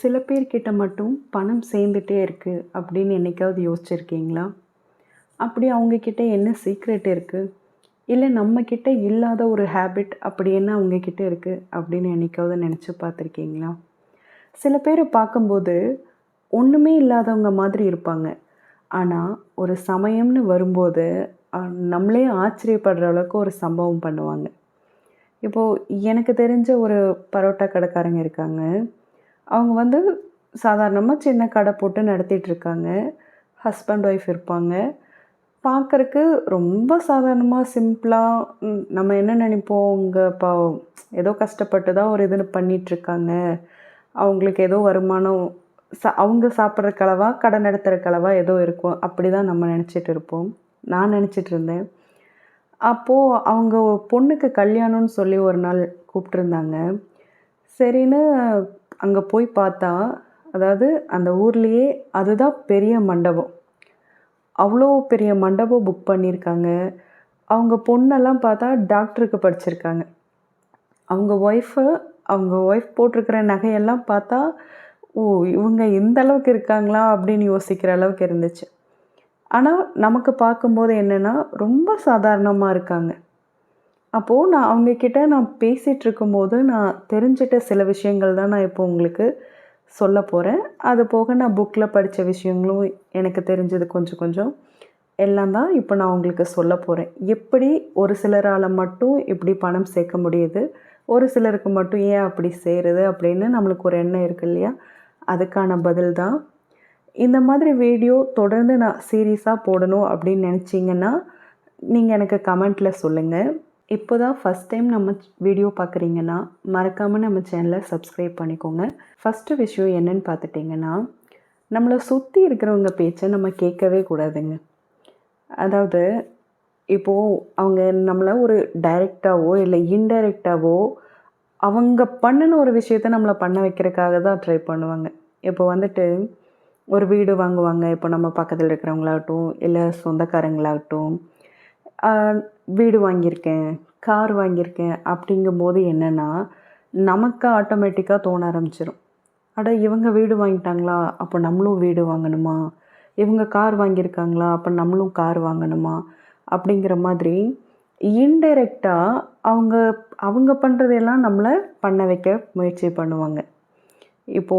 சில பேர்கிட்ட மட்டும் பணம் சேர்ந்துட்டே இருக்கு அப்படின்னு என்னைக்காவது யோசிச்சிருக்கீங்களா? அப்படி அவங்க கிட்ட என்ன சீக்ரெட் இருக்கு? இல்ல நம்ம கிட்ட இல்லாத ஒரு ஹேபிட் அப்படி என்ன அவங்க கிட்ட இருக்கு அப்படின்னு என்னைக்காவது நினைச்சு பார்த்துருக்கீங்களா? சில பேரை பார்க்கும்போது ஒண்ணுமே இல்லாதவங்க மாதிரி இருப்பாங்க. ஆனா, ஒரு சமயம்னு வரும்போது அ நம்மளே ஆச்சரியப்படுற அளவுக்கு ஒரு சம்பவம் பண்ணுவாங்க. இப்போ எனக்கு தெரிஞ்ச ஒரு பரோட்டா கடைக்காரங்க இருக்காங்க. அவங்க வந்து சாதாரணமா சின்ன கடை போட்டு நடத்திட்டுருக்காங்க. ஹஸ்பண்ட், ஒய்ஃப் இருப்பாங்க. பார்க்கறக்கு ரொம்ப சாதாரணமா, சிம்பிளா நம்ம என்ன நெனைப்போம், அவங்க பாவம் ஏதோ கஷ்டப்பட்டு தான் ஒரு இது பண்ணிட்டுருக்காங்க. அவங்களுக்கு ஏதோ வருமானம் அவங்க சாப்பிட்றக்கு அளவா, கடை நடத்துறக்கு அளவா ஏதோ இருக்கும். அப்படிதான் நம்ம நெனச்சிட்டு இருப்போம். நான் நெனச்சிட்டு இருந்தேன். அப்போ அவங்க பொண்ணுக்கு கல்யாணம்னு சொல்லி ஒரு நாள் கூப்ட்டுருந்தாங்க. சரின்னு அங்க போய் பார்த்தா, அதாவது அந்த ஊர்லயே அதுதான் பெரிய மண்டபம். அவ்ளோ பெரிய மண்டபம் புக் பண்ணியிருக்காங்க. அவங்க பொண்ணெல்லாம் பார்த்தா டாக்டருக்கு படிச்சிருக்காங்க. அவங்க ஒய்ஃபு அவங்க ஒய்ஃப் போட்டிருக்கிற நகையெல்லாம் பார்த்தா, "ஓ! இவங்க இந்த அளவுக்கு இருக்காங்களா?" அப்படின்னு யோசிக்கிற அளவுக்கு இருந்துச்சு. ஆனா, நமக்கு பார்க்கும்போது என்னன்னா, ரொம்ப சாதாரணமா இருக்காங்க. அப்போ நான் அவங்க கிட்ட நான் பேசிட்டு இருக்கும்போது, நான் தெரிஞ்சுட்ட சில விஷயங்கள் தான் நான் இப்போ உங்களுக்கு சொல்லப் போறேன். அது போக நான் புக்ல படிச்ச விஷயங்களும் எனக்கு தெரிஞ்சது கொஞ்சம் கொஞ்சம் எல்லாம் தான் இப்போ நான் உங்களுக்கு சொல்லப் போறேன். எப்படி ஒரு சிலரால மட்டும் இப்படி பணம் சேர்க்க முடியுது, ஒரு சிலருக்கு மட்டும் ஏன் அப்படி சேருது அப்படின்னு நம்மளுக்கு ஒரு எண்ணம் இருக்கு இல்லையா? அதுக்கான பதில் தான். இந்த மாதிரி வீடியோ தொடர்ந்து நான் சீரியஸா போடணும் அப்படின்னு நினச்சிங்கன்னா, நீங்க எனக்கு கமெண்ட்ல சொல்லுங்க. இப்போ தான் ஃபர்ஸ்ட் டைம் நம்ம வீடியோ பார்க்குறீங்கன்னா, மறக்காம நம்ம சேனலை சப்ஸ்கிரைப் பண்ணிக்கோங்க. ஃபர்ஸ்ட்டு விஷயம் என்னன்னு பார்த்துட்டிங்கன்னா, நம்மள சுத்தி இருக்கிறவங்க பேச்ச நம்ம கேட்கவே கூடாதுங்க. அதாவது இப்போ அவங்க நம்மள ஒரு டைரக்ட்டாவோ, இல்ல இன்டைரக்ட்டாவோ அவங்க பண்ணுன ஒரு விஷயத்த நம்மள பண்ண வைக்கிறக்காக தான் ட்ரை பண்ணுவாங்க. இப்போ வந்துட்டு ஒரு வீடு வாங்குவாங்க. இப்போ நம்ம பக்கத்துல இருக்கிறவங்களாகட்டும், இல்ல சொந்தக்காரங்களாகட்டும், அ வீடு வாங்கியிருக்கேன், கார் வாங்கியிருக்கேன் அப்படிங்கும்போது என்னன்னா, நமக்கு ஆட்டோமேட்டிக்கா தோண ஆரம்பிச்சுரும். அட இவங்க வீடு வாங்கிட்டாங்களா? அப்போ நம்மளும் வீடு வாங்கணுமா? இவங்க கார் வாங்கியிருக்காங்களா? அப்போ நம்மளும் கார் வாங்கணுமா? அப்படிங்கிற மாதிரி இன்டைரக்ட்டா அவங்க அவங்க பண்ணுறதையெல்லாம் நம்மள பண்ண வைக்க முயற்சி பண்ணுவாங்க. இப்போ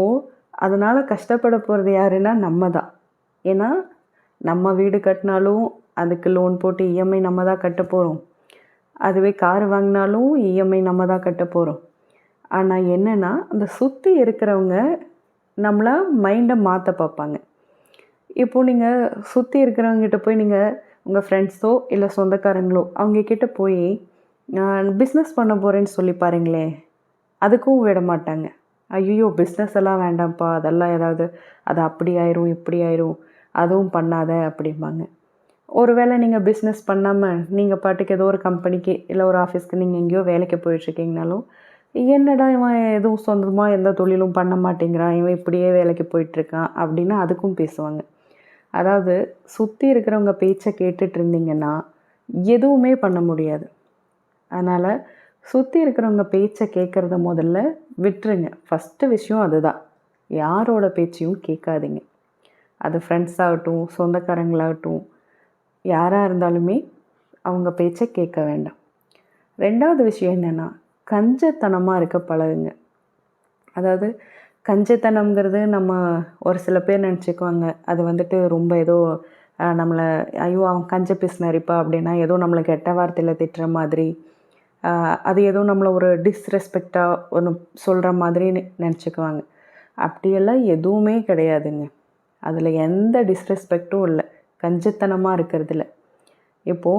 அதனால கஷ்டப்பட போறது யாருன்னா நம்ம தான். ஏன்னா, நம்ம வீடு கட்டினாலும் அதுக்கு லோன் போட்டு இஎம்ஐ நம்ம தான் கட்டப் போறோம். அதுவே கார் வாங்கினாலும் இஎம்ஐ நம்ம தான் கட்டப் போறோம். ஆனா என்னன்னா, அந்த சுத்தி இருக்கிறவங்க நம்மள மைண்ட மாத்த பார்ப்பாங்க. இப்போ நீங்க சுத்தி இருக்கிறவங்ககிட்ட போய் நீங்க உங்க ஃப்ரெண்ட்ஸோ, இல்ல சொந்தக்காரங்களோ அவங்க கிட்ட போய் பிஸ்னஸ் பண்ண போறேன்னு சொல்லி பாருங்களேன். அதுக்கும் விட மாட்டாங்க. "ஐய்யய்யோ! பிஸ்னஸ் எல்லாம் வேண்டாம்ப்பா. அதெல்லாம் ஏதாவது அது அப்படி ஆயிரும், இப்படி ஆயிரும். அதுவும் பண்ணாத" அப்படிம்பாங்க. ஒருவேளை நீங்க பிஸ்னஸ் பண்ணாம, நீங்க பாட்டுக்கு ஏதோ ஒரு கம்பெனிக்கு, இல்ல ஒரு ஆஃபீஸ்க்கு நீங்க எங்கேயோ வேலைக்கு போயிட்டுருக்கீங்கனாலும், "என்னடா இவன் எதுவும் சொந்தமா எந்த தொழிலும் பண்ண மாட்டேங்கிறான். இவன் இப்படியே வேலைக்கு போயிட்டுருக்கான்" அப்படின்னு அதுக்கும் பேசுவாங்க. அதாவது சுத்தி இருக்கிறவங்க பேச்ச கேட்டுட்டு இருந்தீங்கன்னா, எதுவுமே பண்ண முடியாது. அதனால சுத்தி இருக்கிறவங்க பேச்ச கேட்கறத முதல்ல விட்டுருங்க. ஃபர்ஸ்ட்டு விஷயம் அதுதான். யாரோட பேச்சையும் கேட்காதீங்க. அது ஃப்ரெண்ட்ஸ் ஆகட்டும், சொந்தக்காரங்களாகட்டும், யாரா இருந்தாலுமே அவங்க பேச்ச கேட்க வேண்டாம். 2வது விஷயம் என்னன்னா, கஞ்சத்தனமா இருக்க பழகுங்க. அதாவது கஞ்சத்தனம்ங்கிறது நம்ம ஒரு சில பேர் நெனச்சுக்குவாங்க. அது வந்துட்டு ரொம்ப ஏதோ நம்மள "ஐயோ! அவன் கஞ்ச பிசுனாரிப்பா" அப்படின்னா ஏதோ நம்மள கெட்ட வார்த்தையில திட்டுற மாதிரி, அ அது ஏதோ நம்மள ஒரு டிஸ்ரெஸ்பெக்ட்டா ஒண்ணு சொல்ற மாதிரி நெனச்சுக்குவாங்க. அப்படியெல்லாம் எதுவுமே கிடையாதுங்க. அதில எந்த டிஸ்ரெஸ்பெக்ட்டும் இல்ல. கஞ்சத்தனமா இருக்கிறதுல. இப்போ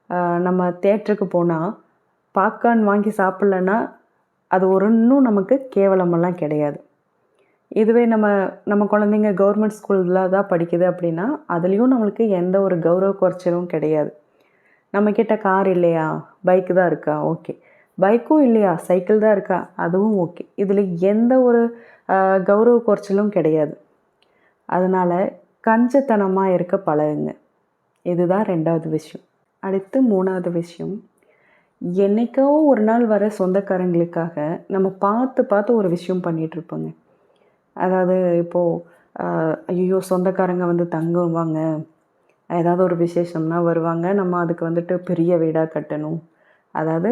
அ நம்ம தியேட்டருக்கு போனா, பாப்கார்ன் வாங்கி சாப்பிடலன்னா, அது இன்னும் நமக்கு கேவலமெல்லாம் கிடையாது. இதுவே நம்ம நம்ம குழந்தைங்க கவர்மெண்ட் ஸ்கூல்ல தான் படிக்குது அப்படின்னா, அதுலயும் நம்மளுக்கு எந்த ஒரு கௌரவ குறைச்சலும் கிடையாது. நம்மகிட்ட கார் இல்லையா? பைக் தான் இருக்கா? ஓகே. பைக்கும் இல்லையா? சைக்கிள் தான் இருக்கா? அதுவும் ஓகே. இதில எந்த ஒரு அ கௌரவ குறைச்சலும் கிடையாது. அதனால கஞ்சத்தனமா இருக்க பழகுங்க. இதுதான் 2வது விஷயம். அடுத்து 3வது விஷயம். என்னைக்கோ ஒரு நாள் வர சொந்தக்காரங்களுக்காக நம்ம பார்த்து பார்த்து ஒரு விஷயம் பண்ணிட்டுருப்போங்க. அதாவது இப்போது ஐயோ சொந்தக்காரங்க வந்து தங்குவாங்க, ஏதாவது ஒரு விசேஷம்னா வருவாங்க, நம்ம அதுக்கு வந்துட்டு பெரிய வீடாக கட்டணும். அதாவது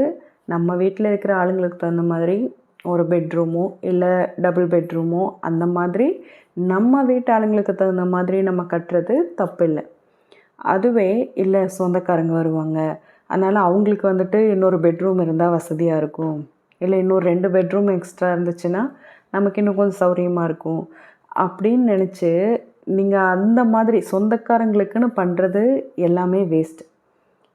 நம்ம வீட்டில் இருக்கிற ஆளுங்களுக்கு தகுந்த மாதிரி ஒரு பெட்ரூமோ இல்லை டபுள் பெட்ரூமோ அந்த மாதிரி நம்ம வீட்டு ஆளுங்களுக்கு தகுந்த மாதிரி நம்ம கட்டுறது தப்பு இல்லை. அதுவே இல்லை சொந்தக்காரங்க வருவாங்க, அதனால் அவங்களுக்கு வந்துட்டு இன்னொரு பெட்ரூம் இருந்தால் வசதியாக இருக்கும், இல்லை இன்னொரு 2 பெட்ரூம் எக்ஸ்ட்ரா இருந்துச்சுன்னா நமக்கு இன்னும் கொஞ்சம் சௌரியமாக இருக்கும் அப்படின்னு நினச்சி நீங்கள் அந்த மாதிரி சொந்தக்காரங்களுக்குன்னு பண்ணுறது எல்லாமே வேஸ்ட்.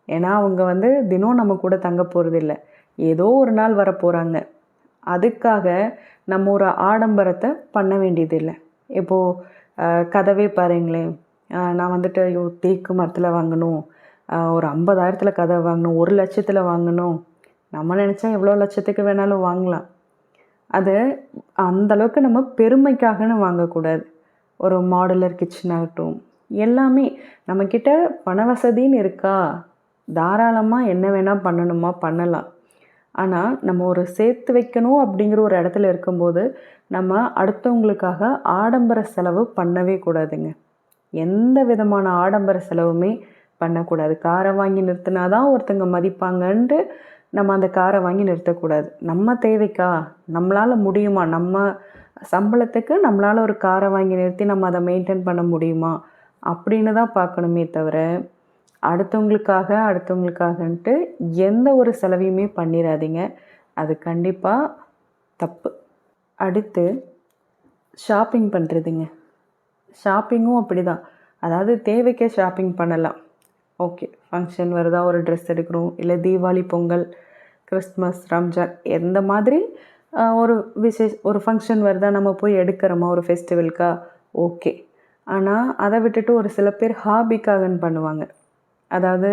ஏன்னா அவங்க வந்து தினம் நம்ம கூட தங்க போகிறதில்ல, ஏதோ ஒரு நாள் வர போகிறாங்க. அதுக்காக நம்ம ஒரு ஆடம்பரத்தை பண்ண வேண்டியதில்லை. இப்போது கதவே பாருங்களேன், நான் வந்துட்டு ஐயோ தேக்கு மரத்தில் வாங்கணும், ஒரு 50,000த்துல கதவை வாங்கணும், 1,00,000த்துல வாங்கணும். நம்ம நினச்சா எவ்வளோ லட்சத்துக்கு வேணாலும் வாங்கலாம். அது அந்தளவுக்கு நம்ம பெருமைக்காகன்னு வாங்கக்கூடாது. ஒரு மாடுலர் கிச்சன் ஆகட்டும், எல்லாமே நம்மக்கிட்ட பண வசதின்னு இருக்கா, தாராளமாக என்ன வேணால் பண்ணணுமா பண்ணலாம். ஆனால் நம்ம ஒரு சேர்த்து வைக்கணும் அப்படிங்கிற ஒரு இடத்துல இருக்கும்போது நம்ம அடுத்தவங்களுக்காக ஆடம்பர செலவு பண்ணவே கூடாதுங்க. எந்த விதமான ஆடம்பர செலவுமே பண்ணக்கூடாது. காரை வாங்கி நிறுத்தினா தான் ஒருத்தங்க மதிப்பாங்கன்ட்டு நம்ம அந்த காரை வாங்கி நிறுத்தக்கூடாது. நம்ம தேவைக்கா, நம்மளால் முடியுமா, நம்ம சம்பளத்துக்கு நம்மளால் ஒரு காரை வாங்கி நிறுத்தி நம்ம அதை மெயின்டைன் பண்ண முடியுமா அப்படின்னு தான் பார்க்கணுமே தவிர, அடுத்தவங்களுக்காகன்ட்டு எந்த ஒரு செலவையுமே பண்ணிடாதீங்க. அது கண்டிப்பாக தப்பு. அடுத்து ஷாப்பிங் பண்ணுறதுங்க. ஷாப்பிங்கும் அப்படி தான். அதாவது தேவைக்கே ஷாப்பிங் பண்ணலாம். ஓகே, ஃபங்க்ஷன் வருதா, ஒரு ட்ரெஸ் எடுக்கிறோம், இல்லை தீபாவளி, பொங்கல், கிறிஸ்மஸ், ரம்ஜான் எந்த மாதிரி ஒரு ஃபங்க்ஷன் வருதா நம்ம போய் எடுக்கிறோமா ஒரு ஃபெஸ்டிவலுக்கா, ஓகே. ஆனால் அதை விட்டுட்டு ஒரு சில பேர் ஹாபிக்காகன்னு பண்ணுவாங்க. அதாவது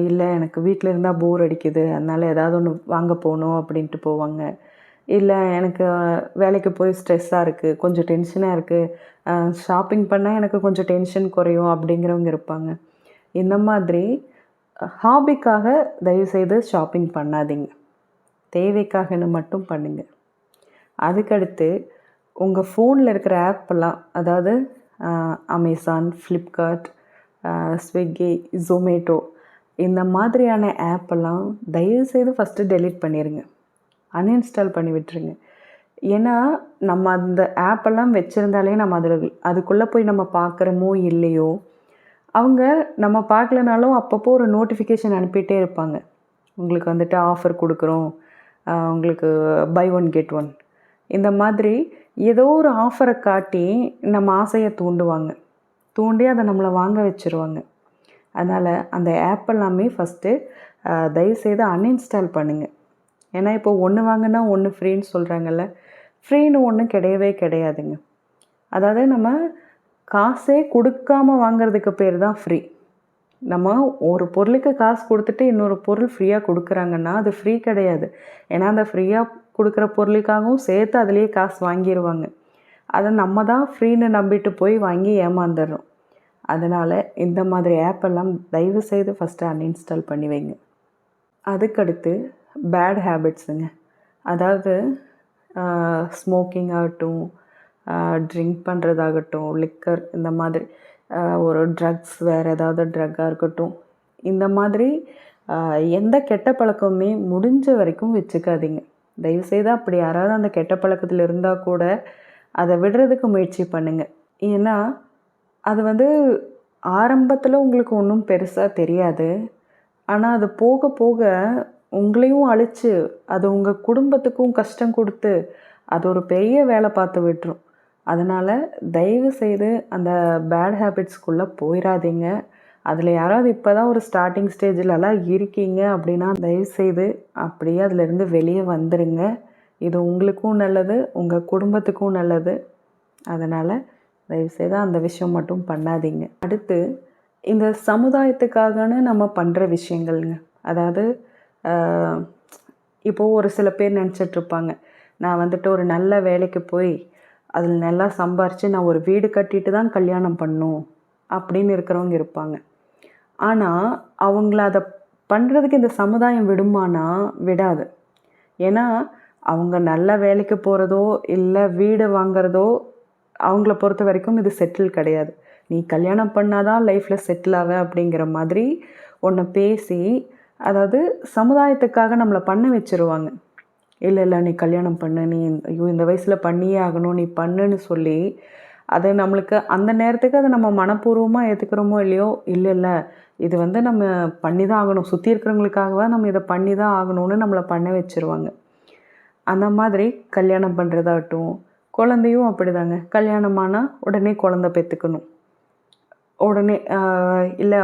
இல்லை எனக்கு வீட்டில் இருந்தால் போர் அடிக்குது, அதனால் ஏதாவது ஒன்று வாங்க போகணும் அப்படின்ட்டு போவாங்க. இல்லை எனக்கு வேலைக்கு போய் ஸ்ட்ரெஸ்ஸாக இருக்குது, கொஞ்சம் டென்ஷனாக இருக்குது, ஷாப்பிங் பண்ணால் எனக்கு கொஞ்சம் டென்ஷன் குறையும் அப்படிங்கிறவங்க இருப்பாங்க. இந்த மாதிரி ஹாபிக்காக தயவுசெய்து ஷாப்பிங் பண்ணாதீங்க. தேவைக்காகன்னு மட்டும் பண்ணுங்கள். அதுக்கடுத்து உங்கள் ஃபோனில் இருக்கிற ஆப்பெல்லாம், அதாவது அமேசான், ஃப்ளிப்கார்ட், ஸ்விக்கி, ஜொமேட்டோ இந்த மாதிரியான ஆப்பெல்லாம் தயவுசெய்து ஃபஸ்ட்டு டெலீட் பண்ணிடுங்க, அன்இன்ஸ்டால் பண்ணி விட்டுருங்க. ஏன்னா நம்ம அந்த ஆப்பெல்லாம் வச்சுருந்தாலே நம்ம அதுக்குள்ளே போய் நம்ம பார்க்குறோமோ இல்லையோ, அவங்க நம்ம பார்க்கலனாலும் அப்பப்போ ஒரு நோட்டிஃபிகேஷன் அனுப்பிகிட்டே இருப்பாங்க. உங்களுக்கு வந்துட்டு ஆஃபர் கொடுக்குறோம், உங்களுக்கு பை ஒன் கெட் ஒன், இந்த மாதிரி ஏதோ ஒரு ஆஃபரை காட்டி நம்ம ஆசையை தூண்டி அதை நம்மளை வாங்க வச்சுருவாங்க. அதனால் அந்த ஆப் எல்லாமே ஃபஸ்ட்டு தயவுசெய்து அன்இன்ஸ்டால் பண்ணுங்கள். ஏன்னா இப்போ ஒன்று வாங்கினா ஒன்று ஃப்ரீன்னு சொல்கிறாங்கல்ல, ஃப்ரீன்னு ஒன்றும் கிடையவே கிடையாதுங்க. அதாவது நம்ம காசே கொடுக்காம வாங்கிறதுக்கு பேர் தான் ஃப்ரீ. நம்ம ஒரு பொருளுக்கு காசு கொடுத்துட்டு இன்னொரு பொருள் ஃப்ரீயாக கொடுக்குறாங்கன்னா அது ஃப்ரீ கிடையாது. ஏன்னா அந்த ஃப்ரீயாக கொடுக்குற பொருளுக்காகவும் சேர்த்து அதுலேயே காசு வாங்கிடுவாங்க. அதை நம்ம தான் ஃப்ரீன்னு நம்பிட்டு போய் வாங்கி ஏமாந்துடுறோம். அதனால் இந்த மாதிரி ஆப்பெல்லாம் தயவுசெய்து ஃபஸ்ட்டு அன்இன்ஸ்டால் பண்ணி வைங்க. அதுக்கடுத்து பேட் ஹேபிட்ஸுங்க. அதாவது ஸ்மோக்கிங் ஆகட்டும், ட்ரிங்க் பண்ணுறதாகட்டும், லிக்கர், இந்த மாதிரி ஒரு ட்ரக்ஸ், வேறு ஏதாவது ட்ரக்காக இருக்கட்டும், இந்த மாதிரி எந்த கெட்ட பழக்கமுமே முடிஞ்ச வரைக்கும் வச்சுக்காதீங்க. தயவுசெய்து அப்படி யாராவது அந்த கெட்ட பழக்கத்தில் இருந்தால் கூட அதை விடுறதுக்கு முயற்சி பண்ணுங்கள். ஏன்னா அது வந்து ஆரம்பத்தில் உங்களுக்கு ஒன்றும் பெருசாக தெரியாது, ஆனால் அது போக போக உங்களையும் அழித்து அது உங்கள் குடும்பத்துக்கும் கஷ்டம் கொடுத்து அது ஒரு பெரிய வேலை பார்த்து விட்டுரும். அதனால் தயவுசெய்து அந்த பேட் ஹேபிட்ஸ்குள்ளே போயிடாதீங்க. அதில் யாராவது இப்போ தான் ஒரு ஸ்டார்டிங் ஸ்டேஜிலலாம் இருக்கீங்க அப்படின்னா தயவுசெய்து அப்படியே அதிலேருந்து வெளியே வந்துடுங்க. இது உங்களுக்கும் நல்லது, உங்கள் குடும்பத்துக்கும் நல்லது. அதனால் தயவுசெய்து அந்த விஷயம் மட்டும் பண்ணாதீங்க. அடுத்து இந்த சமுதாயத்துக்காகன்னு நம்ம பண்ணுற விஷயங்கள்ங்க. அதாவது இப்போது ஒரு சில பேர் நினச்சிட்ருப்பாங்க, நான் வந்துட்டு ஒரு நல்ல வேலைக்கு போய் அதில் நல்லா சம்பாரித்து நான் ஒரு வீடு கட்டிட்டு தான் கல்யாணம் பண்ணணும் அப்படின்னு இருக்கிறவங்க இருப்பாங்க. ஆனால் அவங்கள அதை பண்ணுறதுக்கு இந்த சமுதாயம் விடுமானா விடாது. ஏன்னா அவங்க நல்ல வேலைக்கு போகிறதோ இல்லை வீடு வாங்குறதோ அவங்கள பொறுத்த வரைக்கும் இது செட்டில் கிடையாது. நீ கல்யாணம் பண்ணாதான் லைஃப்பில் செட்டில் ஆவ அப்படிங்கிற மாதிரி ஒன்று பேசி, அதாவது சமுதாயத்துக்காக நம்மளை பண்ண வச்சுருவாங்க. இல்லை நீ கல்யாணம் பண்ணு, நீ ஐயோ இந்த வயசில் பண்ணியே ஆகணும், நீ பண்ணுன்னு சொல்லி அது நம்மளுக்கு அந்த நேரத்துக்கு அதை நம்ம மனப்பூர்வமாக ஏற்றுக்கிறோமோ இல்லையோ, இல்லை இது வந்து நம்ம பண்ணி தான் ஆகணும், சுற்றி இருக்கிறவங்களுக்காகவா நம்ம இதை பண்ணி தான் ஆகணும்னு நம்மளை பண்ண வச்சுருவாங்க. அந்த மாதிரி கல்யாணம் பண்ணுறதாகட்டும், குழந்தையும் அப்படிதாங்க. கல்யாணமானால் உடனே குழந்த பெற்றுக்கணும். உடனே இல்லை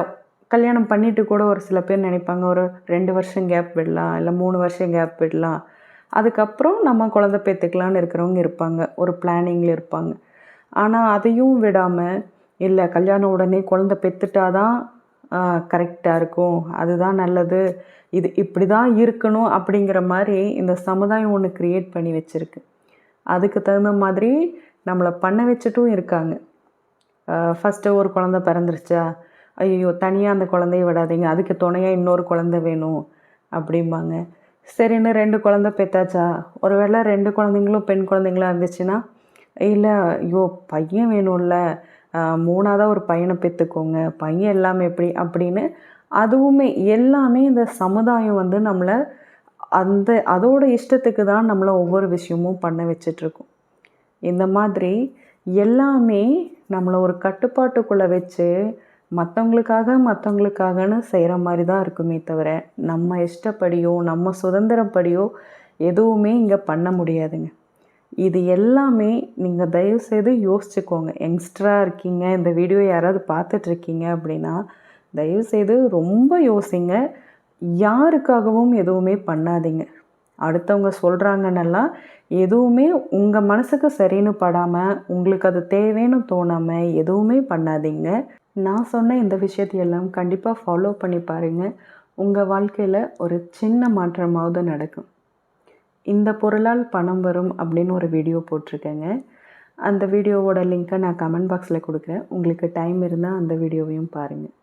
கல்யாணம் பண்ணிவிட்டு கூட ஒரு சில பேர் நினைப்பாங்க, ஒரு 2 வருஷம் கேப் விடலாம், இல்லை 3 வருஷம் கேப் விடலாம், அதுக்கப்புறம் நம்ம குழந்த பெற்றுக்கலான்னு இருக்கிறவங்க இருப்பாங்க, ஒரு பிளானிங்கில் இருப்பாங்க. ஆனால் அதையும் விடாமல், இல்லை கல்யாணம் உடனே குழந்த பெற்றுட்டாதான் கரெக்டாக இருக்கும், அதுதான் நல்லது, இது இப்படி தான் இருக்கணும் அப்படிங்கிற மாதிரி இந்த சமுதாயம் ஒன்று க்ரியேட் பண்ணி வச்சுருக்கு. அதுக்கு தகுந்த மாதிரி நம்மளை பண்ண வச்சுட்டும் இருக்காங்க. ஃபஸ்ட்டு ஒரு குழந்த பிறந்துருச்சா, ஐயோ தனியாக அந்த குழந்தைய விடாதீங்க, அதுக்கு துணையாக இன்னொரு குழந்த வேணும் அப்படிம்பாங்க. சரின்னு 2 குழந்த பெற்றாச்சா, ஒரு வேளை 2 குழந்தைங்களும் பெண் குழந்தைங்களா இருந்துச்சுன்னா, இல்லை ஐயோ பையன் வேணும்ல, 3ஆவதாக ஒரு பையனை பெற்றுக்கோங்க, பையன் எல்லாமே எப்படி அப்படின்னு அதுவுமே எல்லாமே இந்த சமுதாயம் வந்து நம்மளை அதோட இஷ்டத்துக்கு தான் நம்மளை ஒவ்வொரு விஷயமும் பண்ண வச்சிட்ருக்கோம். இந்த மாதிரி எல்லாமே நம்மளை ஒரு கட்டுப்பாட்டுக்குள்ளே வச்சு மற்றவங்களுக்காகன்னு செய்கிற மாதிரி தான் இருக்குமே தவிர, நம்ம இஷ்டப்படியோ நம்ம சுதந்திரப்படியோ எதுவுமே இங்கே பண்ண முடியாதுங்க. இது எல்லாமே நீங்கள் தயவுசெய்து யோசிச்சுக்கோங்க. யங்ஸ்டராக இருக்கீங்க, இந்த வீடியோ யாராவது பார்த்துட்ருக்கீங்க அப்படின்னா தயவுசெய்து ரொம்ப யோசிங்க. யாருக்காகவும் எதுவுமே பண்ணாதீங்க. அடுத்தவங்க சொல்கிறாங்கன்னெல்லாம் எதுவுமே உங்கள் மனசுக்கு சரின்னு படாமல், உங்களுக்கு அது தேவைன்னு தோணாமல் எதுவுமே பண்ணாதீங்க. நான் சொன்ன இந்த விஷயத்தையெல்லாம் கண்டிப்பாக ஃபாலோ பண்ணி பாருங்கள். உங்கள் வாழ்க்கையில் ஒரு சின்ன மாற்றமாவது நடக்கும். இந்த பொருளால் பணம் வரும் அப்படின்னு ஒரு வீடியோ போட்டிருக்கேங்க. அந்த வீடியோவோட லிங்க்கை நான் கமெண்ட் பாக்ஸில் கொடுக்குறேன். உங்களுக்கு டைம் இருந்தால் அந்த வீடியோவையும் பாருங்கள்.